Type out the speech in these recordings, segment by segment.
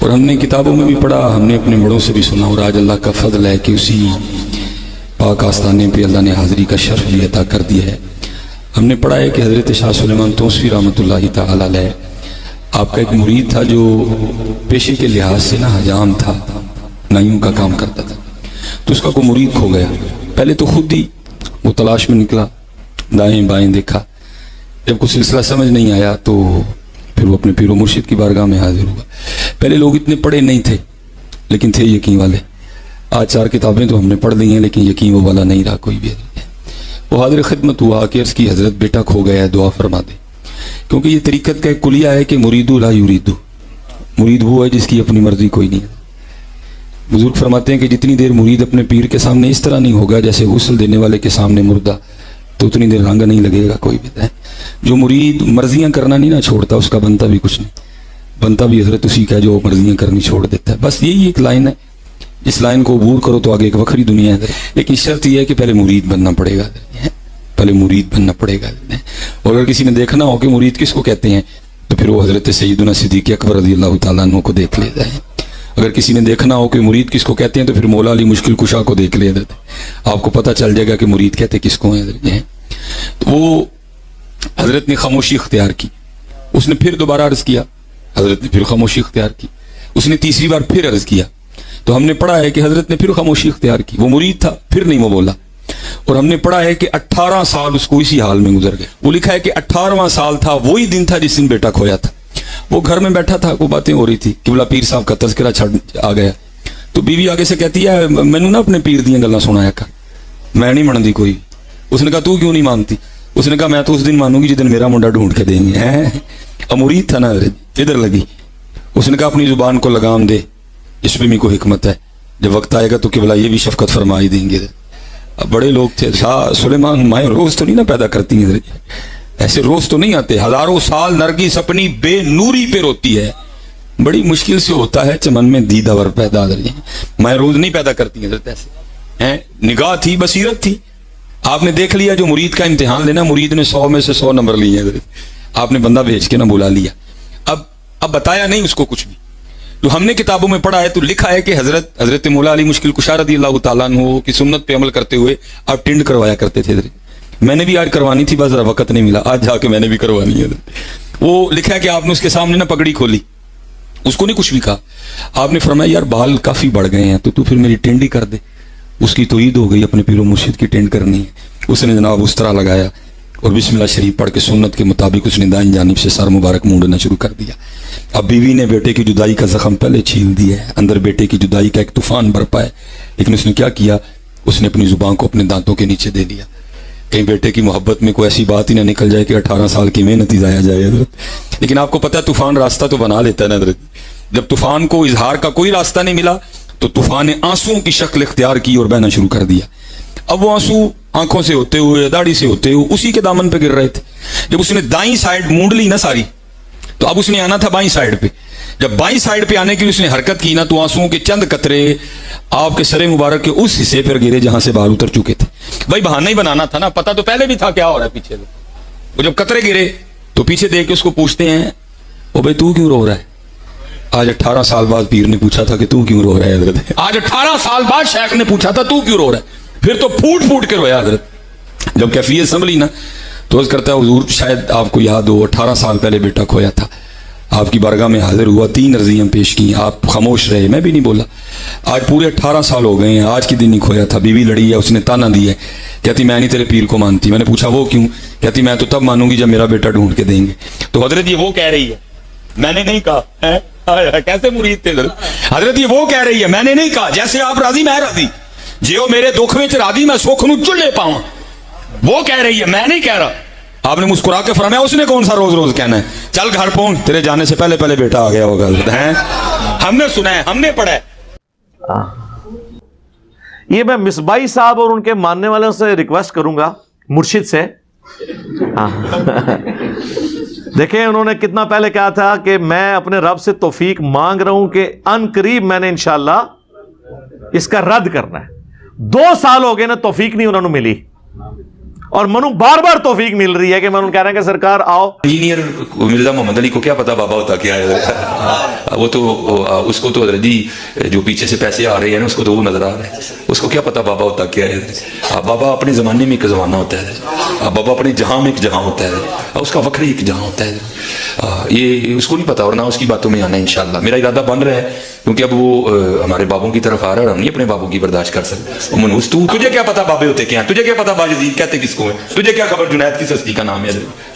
اور ہم نے کتابوں میں بھی پڑھا، ہم نے اپنے بڑوں سے بھی سنا، اور آج اللہ کا فضل ہے کہ اسی پاک آستانے پہ اللہ نے حاضری کا شرف بھی عطا کر دیا ہے۔ ہم نے پڑھا ہے کہ حضرت شاہ سلیمان توسیٰ رحمۃ اللہ تعالی علیہ آپ کا ایک مرید تھا جو پیشے کے لحاظ سے حجام تھا، نائیوں کا کام کرتا تھا، تو اس کا کوئی مرید کھو گیا۔ پہلے تو خود ہی وہ تلاش میں نکلا، دائیں بائیں دیکھا، جب کوئی سلسلہ سمجھ نہیں آیا تو پھر وہ اپنے پیر و مرشد کی بارگاہ میں حاضر ہوا۔ پہلے لوگ اتنے پڑھے نہیں تھے لیکن تھے یقین والے۔ آج 4 کتابیں تو ہم نے پڑھ لی ہیں لیکن یقین وہ والا نہیں رہا کوئی بھی۔ وہ حاضر خدمت ہوا کہ عرض کی حضرت بیٹا کھو گیا ہے، دعا فرما دے، کیونکہ یہ طریقت کا ایک کلیہ ہے کہ مریدو لا یریدو، مرید وہ ہے جس کی اپنی مرضی کوئی نہیں ہے۔ بزرگ فرماتے ہیں کہ جتنی دیر مرید اپنے پیر کے سامنے اس طرح نہیں ہوگا جیسے غسل دینے والے کے سامنے مردہ، تو اتنی دیر رنگ نہیں لگے گا کوئی بھی۔ جو مرید مرضیاں کرنا نہیں نہ چھوڑتا اس کا بنتا بھی کچھ نہیں، بنتا بھی حضرت اسی کا جو مرضیاں کرنی چھوڑ دیتا ہے۔ بس یہی ایک لائن ہے، اس لائن کو عبور کرو تو آگے ایک وکری دنیا ہے، لیکن شرط یہ ہے کہ پہلے مرید بننا پڑے گا، پہلے مرید بننا پڑے گا۔ اور اگر کسی نے دیکھنا ہو کہ مرید کس کو کہتے ہیں تو پھر وہ حضرت سیدنا صدیق اکبر رضی اللہ تعالیٰ عنہ کو دیکھ لیتا ہے۔ اگر کسی نے دیکھنا ہو کہ مرید کس کو کہتے ہیں تو پھر مولا علی مشکل کشا کو دیکھ لے حضرت، آپ کو پتہ چل جائے گا کہ مرید کہتے کس کو ہیں حضرت۔ تو وہ حضرت نے خاموشی اختیار کی، اس نے پھر دوبارہ عرض کیا، حضرت نے پھر خاموشی اختیار کی، اس نے تیسری بار پھر عرض کیا، تو ہم نے پڑھا ہے کہ حضرت نے پھر خاموشی اختیار کی۔ وہ مرید تھا، پھر نہیں وہ بولا، اور ہم نے پڑھا ہے کہ 18 سال اس کو اسی حال میں گزر گئے۔ وہ لکھا ہے کہ 18واں سال تھا، وہی دن تھا جس دن بیٹا کھویا تھا۔ وہ گھر میں بیٹھا تھا، وہ باتیں ہو رہی تھی، قبلہ پیر صاحب کا تذکرہ چھڑ آ گیا، تو بیوی آگے سے کہتی ہے میں نے نا اپنے پیر دیاں گلاں سنایا کر، میں نہیں مانتی کوئی۔ اس نے کہا تو کیوں نہیں مانتی؟ اس نے کہا میں تو اس دن مانوں گی جس دن میرا منڈا ڈھونڈ کے دیں گے۔ امورید تھا نا، ادھر لگی۔ اس نے کہا اپنی زبان کو لگام دے، اس میں بھی کوئی حکمت ہے، جب وقت آئے گا تو قبلہ یہ بھی شفقت فرمائی دیں گے۔ اب بڑے لوگ تھے، شاہ سلیمان مائیں روز تو نہیں نا پیدا کرتی ہیں، ایسے روز تو نہیں آتے، ہزاروں سال نرگس اپنی بے نوری پہ روتی ہے، بڑی مشکل سے ہوتا ہے چمن میں دیدہ ور پیدا۔ مائیں روز نہیں پیدا کرتی حضرت، ایسے نگاہ تھی، بصیرت تھی۔ آپ نے دیکھ لیا جو مرید کا امتحان لینا، مرید نے 100 میں سے 100 نمبر لیے حضرت، آپ نے بندہ بھیج کے نہ بلا لیا، اب بتایا نہیں اس کو کچھ بھی۔ جو ہم نے کتابوں میں پڑھا ہے تو لکھا ہے کہ حضرت مولا علی مشکل کشا رضی اللہ تعالیٰ عنہ کی سنت پہ عمل کرتے ہوئے آپ ٹنڈ کروایا کرتے تھے حضرت۔ میں نے بھی آج کروانی تھی، بس ذرا وقت نہیں ملا، آج جا کے میں نے بھی کروانی ہے حضرت۔ وہ لکھا ہے کہ آپ نے اس کے سامنے نہ پگڑی کھولی، اس کو نہیں کچھ بھی کہا، آپ نے فرمایا یار بال کافی بڑھ گئے ہیں تو پھر میری ٹنڈ ہی کر دے۔ اس کی تو عید ہو گئی، اپنے پیر و مرشد کی ٹنڈ کرنی ہے۔ اس نے جناب اس طرح لگایا اور بسم اللہ شریف پڑھ کے سنت کے مطابق اس نے دائیں جانب سے سر مبارک مونڈنا شروع کر دیا۔ اب بیوی نے بیٹے کی جدائی کا زخم پہلے چھیل دیا ہے، اندر بیٹے کی جدائی کا ایک طوفان برپا ہے، لیکن اس نے کیا کیا، اس نے اپنی زبان کو اپنے دانتوں کے نیچے دے دیا، کہیں بیٹے کی محبت میں کوئی ایسی بات ہی نہ نکل جائے کہ 18 سال کی محنت ہی ضائع جائے حضرت۔ لیکن آپ کو پتہ ہے طوفان راستہ تو بنا لیتا ہے نا حضرت۔ جب طوفان کو اظہار کا کوئی راستہ نہیں ملا تو طوفان نے آنسوؤں کی شکل اختیار کی اور بہنا شروع کر دیا۔ اب وہ آنسو آنکھوں سے ہوتے ہوئے، داڑھی سے ہوتے ہوئے اسی کے دامن پہ گر رہے تھے۔ جب اس نے دائیں سائیڈ مونڈ لی نا ساری، تو اب اس نے آنا تھا بائیں سائیڈ پہ۔ جب بائیں سائیڈ پہ آنے کے لیے اس نے حرکت کی نا تو آنسوؤں کے چند قطرے آپ کے سر مبارک کے اس حصے پر گرے جہاں سے بال اتر چکے تھے۔ بھائی بہانہ ہی بنانا تھا نا، پتہ تو پہلے بھی تھا کیا ہو رہا ہے پیچھے سے۔ وہ جب قطرے گرے تو پیچھے دیکھ کے اس کو پوچھتے ہیں او بھائی تو کیوں رو رہا ہے؟ آج 18 سال بعد پیر نے پوچھا تھا کہ تو کیوں رو رہا ہے حضرت۔ آج 18 سال بعد شیخ نے پوچھا تھا تو کیوں رو رہا ہے، پھر تو پھوٹ پھوٹ کے رویا حضرت۔ جب کیفیت سنبھلی نا تو عرض کرتا ہے حضور شاید آپ کو یاد ہو 18 سال پہلے بیٹا کھویا تھا، آپ کی بارگاہ میں حاضر ہوا، 3 عرضیاں پیش کی، آپ خاموش رہے، میں بھی نہیں بولا۔ آج پورے 18 سال ہو گئے ہیں، آج کی دن ہی کھویا تھا۔ بیوی لڑی ہے، اس نے تانا دی ہے، کہتی میں نہیں تیرے پیر کو مانتی۔ میں نے پوچھا وہ کیوں؟ کہتی میں تو تب مانوں گی جب میرا بیٹا ڈھونڈ کے دیں گے۔ تو حضرت یہ وہ کہہ رہی ہے، میں نے نہیں کہا۔ کیسے مرید تھے حضرت، یہ وہ کہہ رہی ہے میں نے نہیں کہا، جیسے آپ راضی میں راضی، جیو میرے دکھ میں راضی میں سکھ نو چلے پاؤں، وہ کہہ رہی ہے میں نہیں کہہ رہا۔ آپ نے مسکرا کے فرمایا اس نے کون سا روز روز کہنا ہے، چل گھر پہنچ، تیرے جانے سے پہلے پہلے بیٹا آ گیا ہوگا۔ ہم نے سنا ہے، ہم نے پڑھا ہے۔ یہ میں مصباحی صاحب اور ان کے ماننے والوں سے ریکویسٹ کروں گا، مرشد سے، دیکھیں انہوں نے کتنا پہلے کہا تھا کہ میں اپنے رب سے توفیق مانگ رہا ہوں کہ ان قریب میں نے انشاءاللہ اس کا رد کرنا ہے۔ 2 سال ہو گئے نا، توفیق نہیں انہوں نے ملی۔ اور منو بار بار توفیق مل رہی ہے کہ میں کہہ رہا کہ سرکار آؤ. انجینئر مرزا محمد علی کو کیا پتا بابا ہوتا کیا ہے؟ وہ تو اس کو تو حضرت جی جو پیچھے سے پیسے آ رہے ہیں نا اس کو تو وہ نظر آ رہا ہے, اس کو کیا پتا بابا ہوتا کیا ہے. بابا اپنے زمانے میں ایک زمانہ ہوتا ہے, بابا اپنے جہاں میں ایک جہاں ہوتا ہے, اس کا وقت ایک جہاں ہوتا ہے. یہ اس کو نہیں پتا اور نہ اس کی باتوں میں آنا ہے انشاءاللہ. میرا ارادہ بن رہا ہے کیونکہ اب وہ ہمارے بابوں کی طرف آ رہا ہے اور ہم نہیں اپنے بابوں کی برداشت کر سکتے. منوس تجھے کیا پتا بابے ہوتے کیا ہیں, تجھے کیا پتا باجزید کہتے کس کو ہیں, تجھے کیا خبر جنید کی سستی کا نام ہے.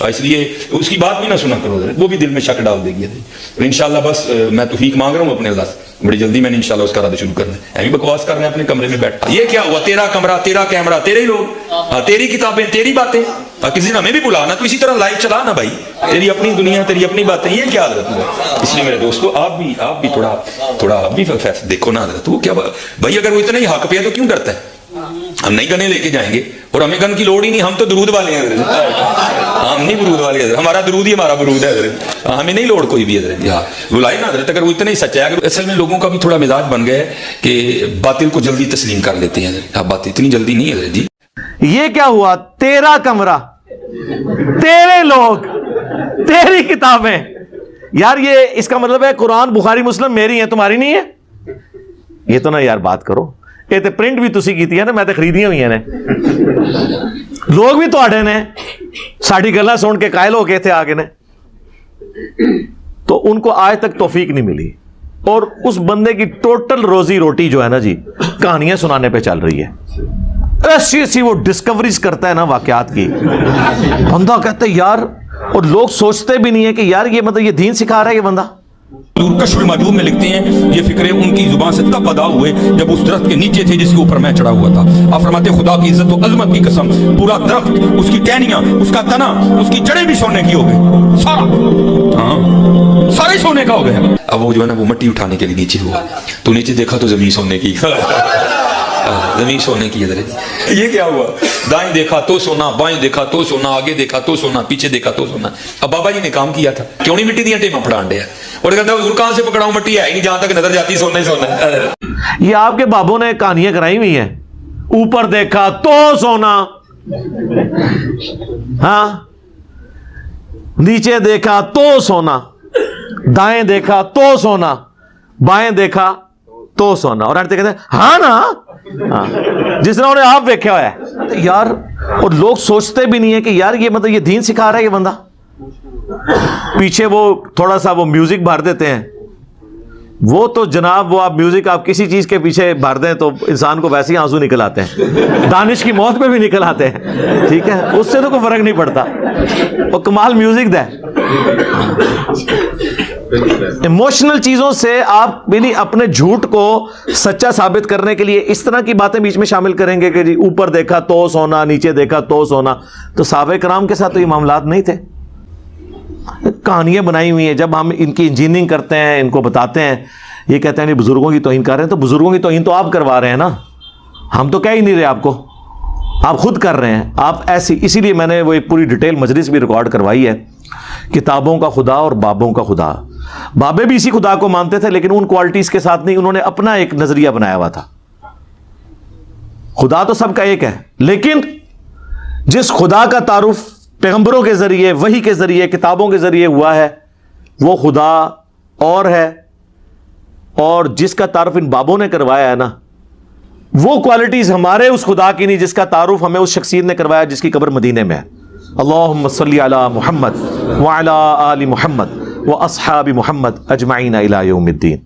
اس لیے اس کی بات بھی نہ سنا کرو, وہ بھی دل میں شک ڈال دے گی. انشاءاللہ بس میں توفیق مانگ رہا ہوں اپنے اللہ سے, بڑی جلدی میں نے انشاءاللہ اس کا ارادہ شروع کرنا ہے. ایویں بکواس کر رہے ہیں اپنے کمرے میں بیٹھ, یہ کیا ہوا, تیرا کمرہ, تیرا کیمرہ, تیرے ہی لوگ, تیری کتابیں, تیری باتیں, کسی نے ہمیں بھی بلانا تو اسی طرح لائیو چلا نا بھائی, تیری اپنی دنیا, تیری اپنی باتیں, یہ کیا حضرت ہوا. اس لیے میرے دوستو آپ بھی تھوڑا آپ بھی فیصلہ دیکھو نا حضرت. وہ کیا بھائی, اگر وہ اتنا ہی حق پہ ہے تو کیوں ڈرتا ہے؟ ہم نہیں گنے لے کے جائیں گے اور ہمیں گن کی لوڑ ہی نہیں, ہم تو درود والے ہیں حضرت, ہم نہیں برود والے حضرت, ہمارا درود ہی ہمارا برود ہے حضرت, ہمیں نہیں لوڑ کوئی بھی حضرت. یہاں بلائے نا حضرت, اگر وہ اتنا ہی سچا ہے. اصل میں لوگوں کا بھی تھوڑا مزاج بن گیا ہے کہ باطل کو جلدی تسلیم کر لیتے ہیں حضرت. اب بات اتنی جلدی نہیں حضرت جی. یہ کیا ہوا, تیرا کمرہ, تیرے لوگ, تیری کتابیں. یار یہ اس کا مطلب ہے قرآن بخاری مسلم میری ہیں, تمہاری نہیں ہے. یہ تو نا یار بات کرو, یہ تو پرنٹ بھی تسی کیتی ہے نا, میں تو خریدیاں ہوئی ہیں نے, لوگ بھی تواڈے نے ساڈی گلاں سن کے قائل ہو گئے تھے آگے نے. تو ان کو آج تک توفیق نہیں ملی, اور اس بندے کی ٹوٹل روزی روٹی جو ہے نا جی, کہانیاں سنانے پہ چل رہی ہے. ایسی ایسی وہ ڈسکوریز کرتا ہے نا واقعات کی, بندہ کہتا ہے یار, اور لوگ سوچتے بھی نہیں ہے کہ یار یہ مطلب یہ دین سکھا رہا ہے یہ بندہ. کشف المعجوب میں لکھتے ہیں یہ فکرے ان کی زبان سے تب ادا ہوئے جب اس درخت کے نیچے تھے جس کے اوپر میں چڑھا ہوا تھا. آپ فرماتے خدا کی عزت و عظمت کی قسم, پورا درخت, اس کی ٹہنیاں, اس کا تنا, اس کی جڑیں بھی سونے کی ہو گئی, سارا, ہاں سارے سونے کا ہو گیا. اب وہ جو ہے نا وہ مٹی اٹھانے کے لیے نیچے ہوا, تو نیچے دیکھا تو زمین سونے کی, زمین سونے کی. یہ کیا ہوا, دائیں دیکھا تو سونا, بائیں دیکھا تو سونا, آگے دیکھا تو سونا, پیچھے دیکھا تو سونا. اب بابا جی نے کام کیا تھا, کیوں نہیں مٹی دیا ٹیماں پڑھان دیا, اور کہتا ہے کہاں سے پکڑاؤں, مٹی ہے ہی نہیں, جہاں تک نظر جاتی سونا ہی سونا. یہ آپ کے بابوں نے کہانیاں کرائی ہوئی ہیں, اوپر دیکھا تو سونا, ہاں نیچے دیکھا تو سونا, دائیں دیکھا تو سونا, بائیں دیکھا تو سونا, اور کہتے ہیں ہاں نا, ہاں جس طرح انہیں آپ دیکھا ہوا ہے یار. اور لوگ سوچتے بھی نہیں ہے کہ یار یہ مطلب یہ دین سکھا رہا ہے یہ بندہ. پیچھے وہ تھوڑا سا وہ میوزک بھر دیتے ہیں, وہ تو جناب وہ آپ میوزک آپ کسی چیز کے پیچھے بھر دیں تو انسان کو ویسے ہی آنسو نکل آتے ہیں, دانش کی موت پہ بھی نکل آتے ہیں, ٹھیک ہے, اس سے تو کوئی فرق نہیں پڑتا. وہ کمال میوزک دے, ایموشنل چیزوں سے آپ اپنے جھوٹ کو سچا ثابت کرنے کے لیے اس طرح کی باتیں بیچ میں شامل کریں گے کہ جی اوپر دیکھا تو سونا, نیچے دیکھا تو سونا. تو صحابہ کرام کے ساتھ تو یہ معاملات نہیں تھے, کہانیاں بنائی ہوئی ہیں. جب ہم ان کی انجینئرنگ کرتے ہیں, ان کو بتاتے ہیں, یہ کہتے ہیں بزرگوں کی توہین کر رہے ہیں, تو بزرگوں کی توہین تو آپ کروا رہے ہیں نا, ہم تو کہہ ہی نہیں رہے آپ کو, آپ خود کر رہے ہیں. آپ ایسی, اسی لیے میں نے وہ ایک پوری ڈیٹیل مجلس بھی ریکارڈ کروائی ہے, کتابوں کا خدا اور بابوں کا خدا. بابے بھی اسی خدا کو مانتے تھے لیکن ان کوالٹیز کے ساتھ نہیں, انہوں نے اپنا ایک نظریہ بنایا ہوا تھا. خدا تو سب کا ایک ہے, لیکن جس خدا کا تعارف پیغمبروں کے ذریعے, وحی کے ذریعے, کتابوں کے ذریعے ہوا ہے, وہ خدا اور ہے, اور جس کا تعارف ان بابوں نے کروایا ہے نا, وہ کوالٹیز ہمارے اس خدا کی نہیں جس کا تعارف ہمیں اس شخصیت نے کروایا جس کی قبر مدینے میں ہے. اللہم صلی علی محمد وعلی آل محمد واصحاب محمد اجمعین الی یوم الدین.